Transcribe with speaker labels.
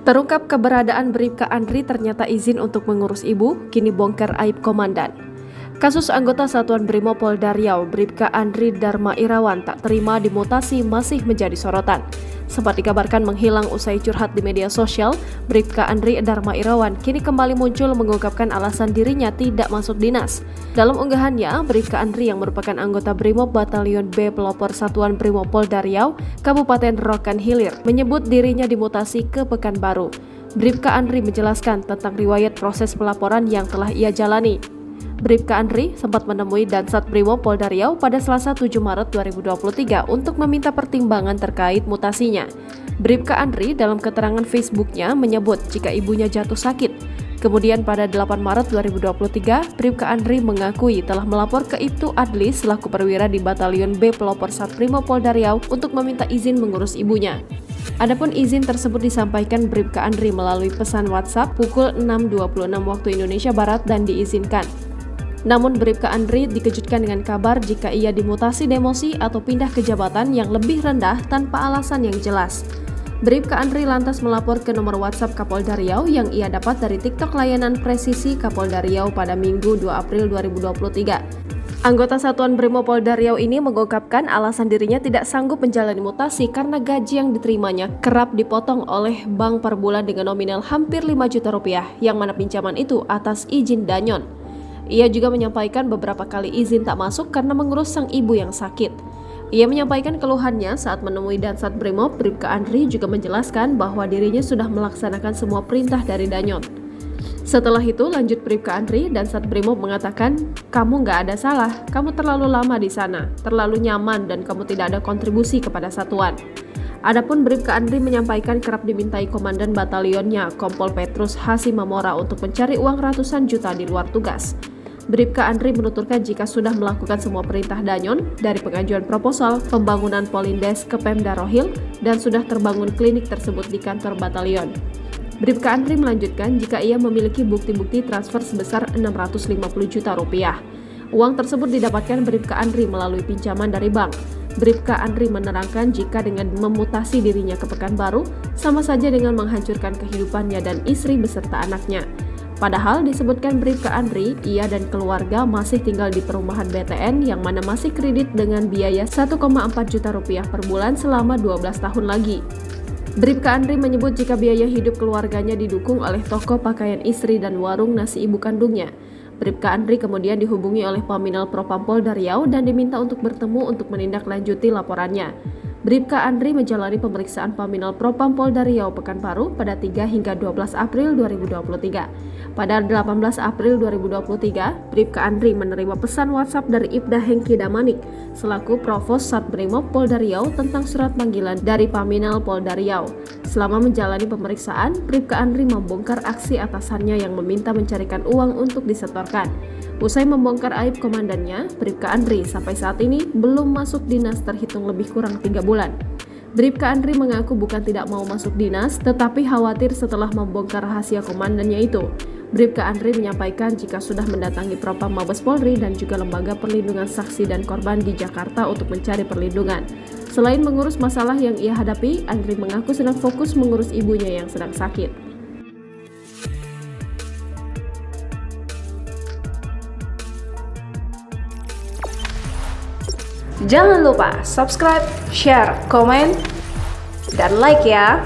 Speaker 1: Terungkap keberadaan Bribka Andri ternyata izin untuk mengurus ibu, kini bongkar aib komandan. Kasus anggota Satuan Brimopolda Riau, Bribka Andri Dharma Irawan tak terima dimutasi masih menjadi sorotan. Sempat dikabarkan menghilang usai curhat di media sosial, Bribka Andri Dharma Irawan kini kembali muncul mengungkapkan alasan dirinya tidak masuk dinas. Dalam unggahannya, Bribka Andri yang merupakan anggota Brimob Batalion B Pelopor Satuan Brimopolda Riau, Kabupaten Rokan Hilir, menyebut dirinya dimutasi ke Pekanbaru. Bribka Andri menjelaskan tentang riwayat proses pelaporan yang telah ia jalani. Bribka Andri sempat menemui Dansat Brimopolda Riau pada Selasa 7 Maret 2023 untuk meminta pertimbangan terkait mutasinya. Bribka Andri dalam keterangan Facebooknya menyebut jika ibunya jatuh sakit. Kemudian pada 8 Maret 2023, Bribka Andri mengakui telah melapor ke Ibtu Adli selaku perwira di Batalion B Pelopor Sat Brimopolda Riau untuk meminta izin mengurus ibunya. Adapun izin tersebut disampaikan Bribka Andri melalui pesan WhatsApp pukul 6.26 waktu Indonesia Barat dan diizinkan. Namun Bribka Andri dikejutkan dengan kabar jika ia dimutasi demosi atau pindah ke jabatan yang lebih rendah tanpa alasan yang jelas. Bribka Andri lantas melapor ke nomor WhatsApp Kapolda Riau yang ia dapat dari TikTok layanan presisi Kapolda Riau pada Minggu 2 April 2023. Anggota Satuan Brimopolda Riau ini mengungkapkan alasan dirinya tidak sanggup menjalani mutasi karena gaji yang diterimanya kerap dipotong oleh bank per bulan dengan nominal hampir 5 juta rupiah, yang mana pinjaman itu atas izin Danyon. Ia juga menyampaikan beberapa kali izin tak masuk karena mengurus sang ibu yang sakit. Ia menyampaikan keluhannya saat menemui Dansat Brimob. Bribka Andri juga menjelaskan bahwa dirinya sudah melaksanakan semua perintah dari Danyon. Setelah itu lanjut Bribka Andri, Dansat Brimob mengatakan, "Kamu nggak ada salah, kamu terlalu lama di sana, terlalu nyaman dan kamu tidak ada kontribusi kepada satuan." Adapun Bribka Andri menyampaikan kerap dimintai komandan batalionnya, Kompol Petrus Hasimamora, untuk mencari uang ratusan juta di luar tugas. Bribka Andri menuturkan jika sudah melakukan semua perintah Danyon, dari pengajuan proposal, pembangunan Polindes ke Pemda Rohil, dan sudah terbangun klinik tersebut di kantor batalion. Bribka Andri melanjutkan jika ia memiliki bukti-bukti transfer sebesar 650 juta rupiah. Uang tersebut didapatkan Bribka Andri melalui pinjaman dari bank. Bribka Andri menerangkan jika dengan memutasi dirinya ke Pekanbaru, sama saja dengan menghancurkan kehidupannya dan istri beserta anaknya. Padahal disebutkan Bribka Andri, ia dan keluarga masih tinggal di perumahan BTN yang mana masih kredit dengan biaya 1,4 juta rupiah per bulan selama 12 tahun lagi. Bribka Andri menyebut jika biaya hidup keluarganya didukung oleh toko pakaian istri dan warung nasi ibu kandungnya. Bribka Andri kemudian dihubungi oleh Paminal Propampolda Riau dan diminta untuk bertemu untuk menindaklanjuti laporannya. Bribka Andri menjalani pemeriksaan Paminal Propampolda Riau Pekanbaru pada 3 hingga 12 April 2023. Pada 18 April 2023, Bribka Andri menerima pesan WhatsApp dari Ibda Hengki Damanik selaku Provos Sat Brimob Polda Riau tentang surat panggilan dari Paminal Polda Riau. Selama menjalani pemeriksaan, Bribka Andri membongkar aksi atasannya yang meminta mencarikan uang untuk disetorkan. Usai membongkar aib komandannya, Bribka Andri sampai saat ini belum masuk dinas terhitung lebih kurang 3 bulan. Bribka Andri mengaku bukan tidak mau masuk dinas, tetapi khawatir setelah membongkar rahasia komandannya itu. Bribka Andri menyampaikan jika sudah mendatangi Propam Mabes Polri dan juga Lembaga Perlindungan Saksi dan Korban di Jakarta untuk mencari perlindungan. Selain mengurus masalah yang ia hadapi, Andri mengaku sedang fokus mengurus ibunya yang sedang sakit.
Speaker 2: Jangan lupa subscribe, share, komen, dan like ya!